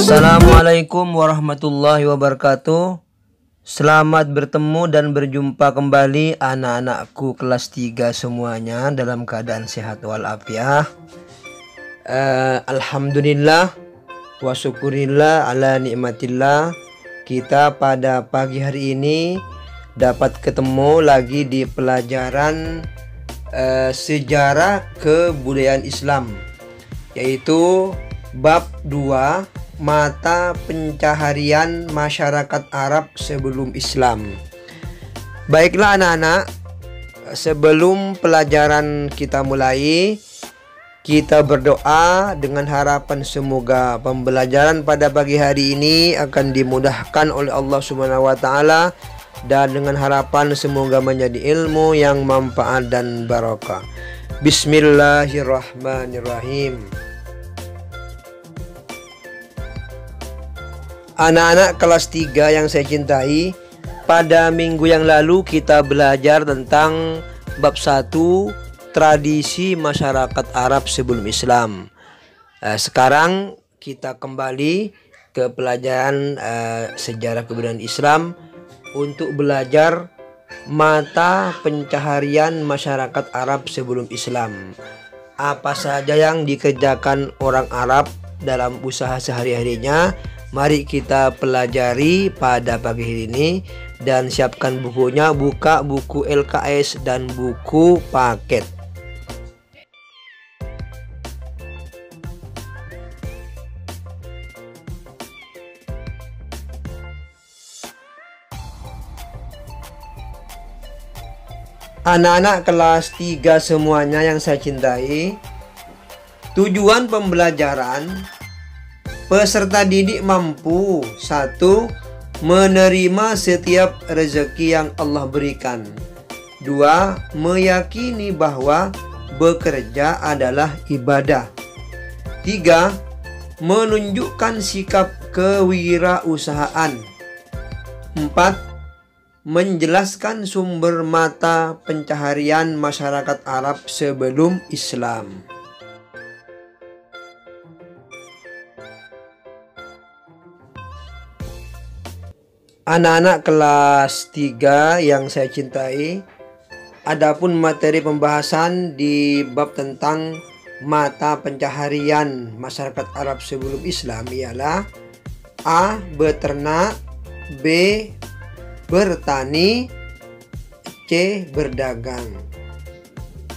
Assalamualaikum warahmatullahi wabarakatuh. Selamat bertemu dan berjumpa kembali anak-anakku kelas 3 semuanya dalam keadaan sehat walafiat. Alhamdulillah wa syukurillah ala nikmatillah. Kita pada pagi hari ini dapat ketemu lagi di pelajaran sejarah kebudayaan Islam, yaitu bab 2, mata pencaharian masyarakat Arab sebelum Islam. Baiklah anak-anak, sebelum pelajaran kita mulai, kita berdoa dengan harapan semoga pembelajaran pada pagi hari ini akan dimudahkan oleh Allah Subhanahu wa taala, dan dengan harapan semoga menjadi ilmu yang manfaat dan barokah. Bismillahirrahmanirrahim. Anak-anak kelas 3 yang saya cintai, pada minggu yang lalu kita belajar tentang bab 1, tradisi masyarakat Arab sebelum Islam. Sekarang kita kembali ke pelajaran sejarah kebudayaan Islam untuk belajar mata pencaharian masyarakat Arab sebelum Islam. Apa saja yang dikerjakan orang Arab dalam usaha sehari-harinya, mari kita pelajari pada pagi hari ini, dan siapkan bukunya, buka buku LKS dan buku paket. Anak-anak kelas 3 semuanya yang saya cintai, tujuan pembelajaran: peserta didik mampu 1. Menerima setiap rezeki yang Allah berikan. 2. Meyakini bahwa bekerja adalah ibadah. 3. Menunjukkan sikap kewirausahaan. 4. Menjelaskan sumber mata pencaharian masyarakat Arab sebelum Islam. Anak-anak kelas 3 yang saya cintai, adapun materi pembahasan di bab tentang mata pencaharian masyarakat Arab sebelum Islam ialah: A. Beternak, B. Bertani, C. Berdagang.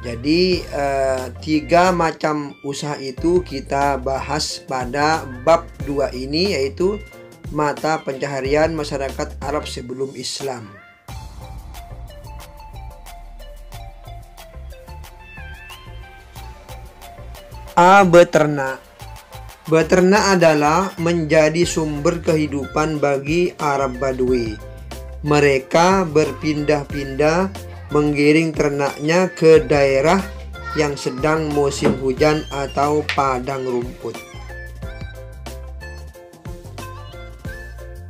Jadi 3 macam usaha itu kita bahas pada bab 2 ini, yaitu mata pencaharian masyarakat Arab sebelum Islam. A. Beternak. Beternak adalah menjadi sumber kehidupan bagi Arab Badui. Mereka berpindah-pindah menggiring ternaknya ke daerah yang sedang musim hujan atau padang rumput.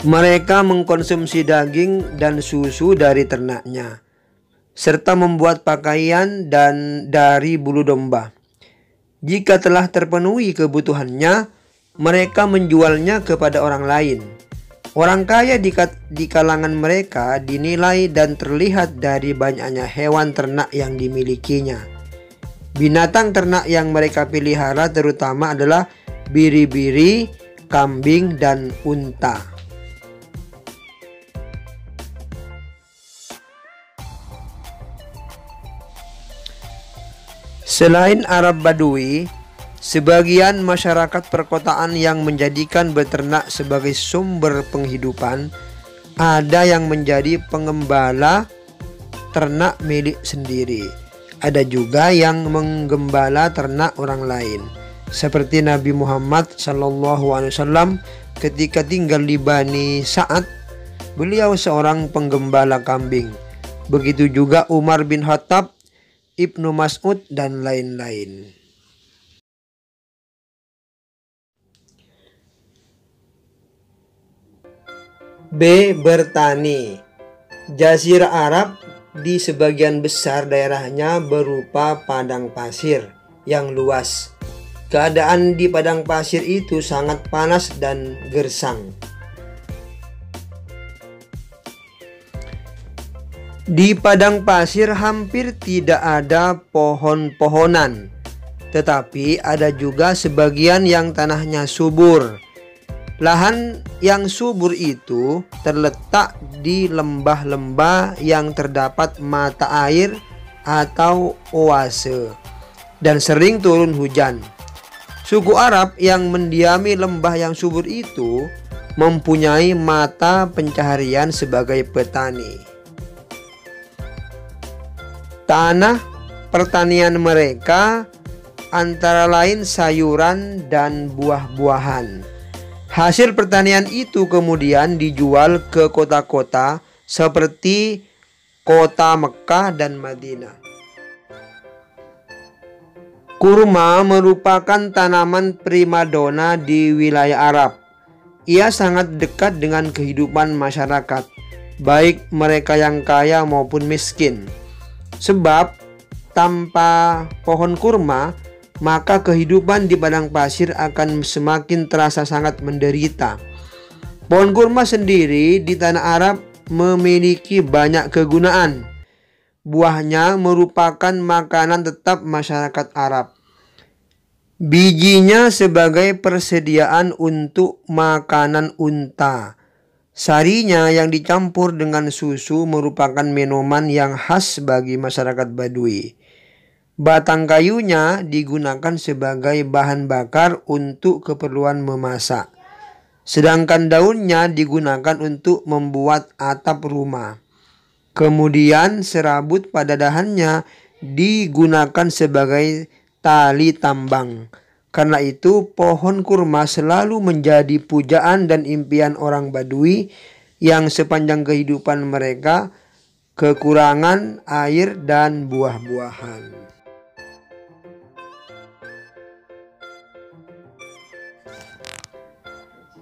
Mereka mengkonsumsi daging dan susu dari ternaknya, serta membuat pakaian dan dari bulu domba. Jika telah terpenuhi kebutuhannya, mereka menjualnya kepada orang lain. Orang kaya di kalangan mereka dinilai dan terlihat dari banyaknya hewan ternak yang dimilikinya. Binatang ternak yang mereka pelihara terutama adalah biri-biri, kambing, dan unta. Selain Arab Badui, sebagian masyarakat perkotaan yang menjadikan beternak sebagai sumber penghidupan, ada yang menjadi pengembala ternak milik sendiri. Ada juga yang menggembala ternak orang lain, seperti Nabi Muhammad SAW ketika tinggal di Bani Sa'ad. Beliau seorang penggembala kambing. Begitu juga Umar bin Khattab, Ibnu Mas'ud, dan lain-lain. B. Bertani. Jazirah Arab di sebagian besar daerahnya berupa padang pasir yang luas. Keadaan di padang pasir itu sangat panas dan gersang. Di padang pasir hampir tidak ada pohon-pohonan, tetapi ada juga sebagian yang tanahnya subur. Lahan yang subur itu terletak di lembah-lembah yang terdapat mata air atau oase dan sering turun hujan. Suku Arab yang mendiami lembah yang subur itu mempunyai mata pencaharian sebagai petani. Tanah pertanian mereka antara lain sayuran dan buah-buahan. Hasil pertanian itu kemudian dijual ke kota-kota seperti kota Mekkah dan Madinah. Kurma merupakan tanaman primadona di wilayah Arab. Ia sangat dekat dengan kehidupan masyarakat, baik mereka yang kaya maupun miskin. Sebab tanpa pohon kurma, maka kehidupan di padang pasir akan semakin terasa sangat menderita. Pohon kurma sendiri di tanah Arab memiliki banyak kegunaan. Buahnya merupakan makanan tetap masyarakat Arab. Bijinya sebagai persediaan untuk makanan unta. Sarinya yang dicampur dengan susu merupakan minuman yang khas bagi masyarakat Badui. Batang kayunya digunakan sebagai bahan bakar untuk keperluan memasak. Sedangkan daunnya digunakan untuk membuat atap rumah. Kemudian serabut pada dahannya digunakan sebagai tali tambang. Karena itu pohon kurma selalu menjadi pujaan dan impian orang Badui yang sepanjang kehidupan mereka kekurangan air dan buah-buahan.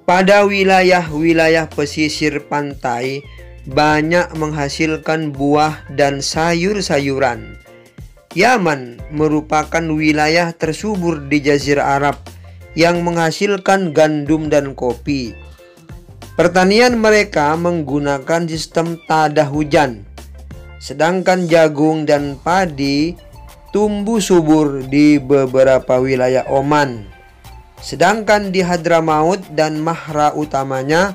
Pada wilayah-wilayah pesisir pantai banyak menghasilkan buah dan sayur-sayuran. Yaman merupakan wilayah tersubur di Jazirah Arab yang menghasilkan gandum dan kopi. Pertanian mereka menggunakan sistem tadah hujan, sedangkan jagung dan padi tumbuh subur di beberapa wilayah Oman. Sedangkan di Hadramaut dan Mahra utamanya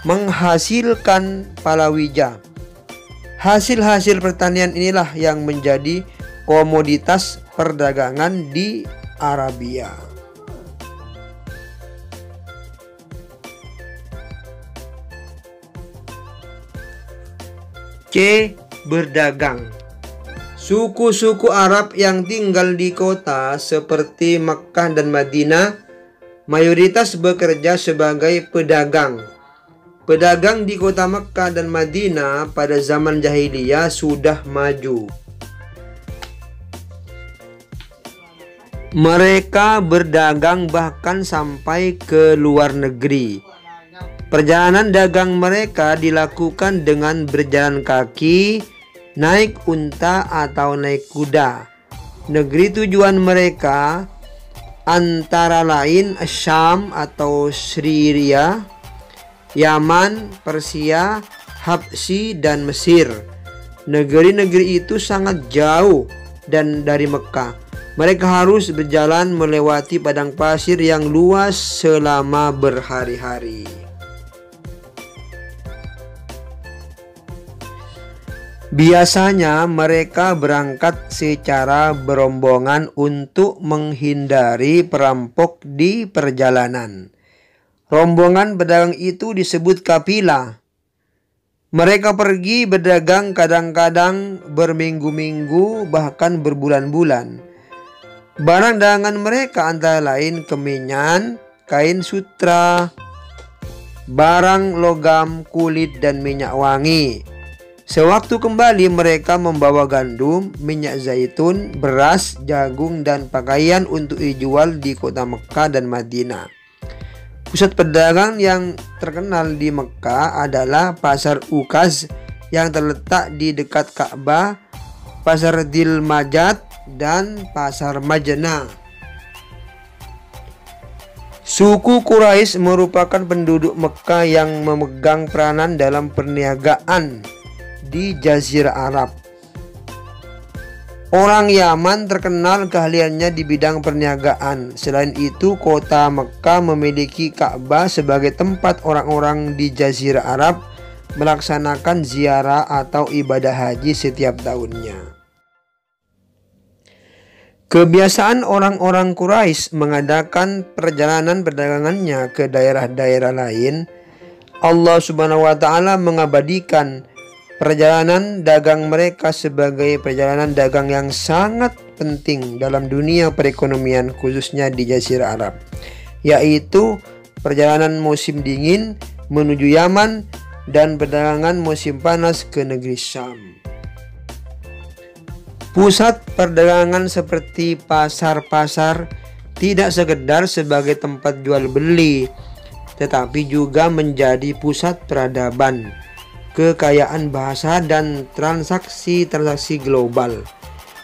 menghasilkan palawija. Hasil-hasil pertanian inilah yang menjadi komoditas perdagangan di Arabia. C. Berdagang. Suku-suku Arab yang tinggal di kota seperti Mekkah dan Madinah mayoritas bekerja sebagai pedagang. Pedagang di kota Mekkah dan Madinah pada zaman jahiliyah sudah maju. Mereka berdagang bahkan sampai ke luar negeri. Perjalanan dagang mereka dilakukan dengan berjalan kaki, naik unta atau naik kuda. Negeri tujuan mereka antara lain Syam atau Syria, Yaman, Persia, Habsyi, dan Mesir. Negeri-negeri itu sangat jauh dan dari Mekkah. Mereka harus berjalan melewati padang pasir yang luas selama berhari-hari. Biasanya mereka berangkat secara berombongan untuk menghindari perampok di perjalanan. Rombongan pedagang itu disebut kafilah. Mereka pergi berdagang kadang-kadang berminggu-minggu bahkan berbulan-bulan. Barang dagangan mereka antara lain kemenyan, kain sutra, barang logam, kulit, dan minyak wangi. Sewaktu kembali mereka membawa gandum, minyak zaitun, beras, jagung, dan pakaian untuk dijual di kota Mekkah dan Madinah. Pusat perdagangan yang terkenal di Mekah adalah Pasar Ukaz yang terletak di dekat Ka'bah, Pasar Dil Majat, dan Pasar Majna. Suku Quraisy merupakan penduduk Mekah yang memegang peranan dalam perniagaan di Jazirah Arab. Orang Yaman terkenal keahliannya di bidang perniagaan. Selain itu, kota Mekah memiliki Ka'bah sebagai tempat orang-orang di Jazirah Arab melaksanakan ziarah atau ibadah haji setiap tahunnya. Kebiasaan orang-orang Quraisy mengadakan perjalanan perdagangannya ke daerah-daerah lain. Allah Subhanahu wa Ta'ala mengabadikan perjalanan dagang mereka sebagai perjalanan dagang yang sangat penting dalam dunia perekonomian, khususnya di Jazirah Arab, yaitu perjalanan musim dingin menuju Yaman dan perdagangan musim panas ke negeri Syam. Pusat perdagangan seperti pasar-pasar tidak sekedar sebagai tempat jual beli, tetapi juga menjadi pusat peradaban, kekayaan bahasa, dan transaksi-transaksi global.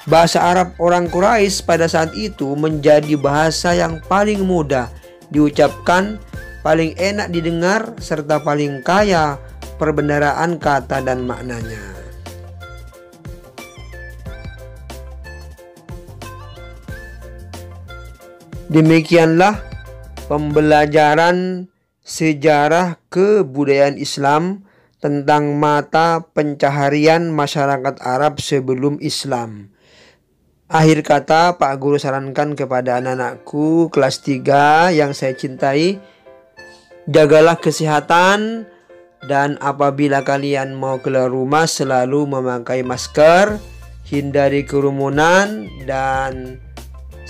Bahasa Arab orang Quraisy pada saat itu menjadi bahasa yang paling mudah diucapkan, paling enak didengar, serta paling kaya perbendaharaan kata dan maknanya. Demikianlah pembelajaran sejarah kebudayaan Islam tentang mata pencaharian masyarakat Arab sebelum Islam. Akhir kata, Pak Guru sarankan kepada anak-anakku kelas 3 yang saya cintai, jagalah kesehatan, dan apabila kalian mau keluar rumah selalu memakai masker, hindari kerumunan, dan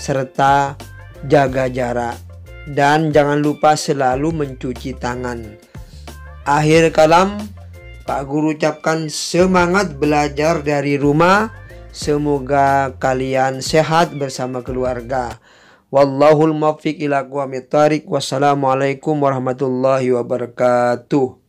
serta jaga jarak, dan jangan lupa selalu mencuci tangan. Akhir kalam, Pak Guru ucapkan semangat belajar dari rumah. Semoga kalian sehat bersama keluarga. Wallahul muwaffiq ila aqwamit thariq. Wassalamualaikum warahmatullahi wabarakatuh.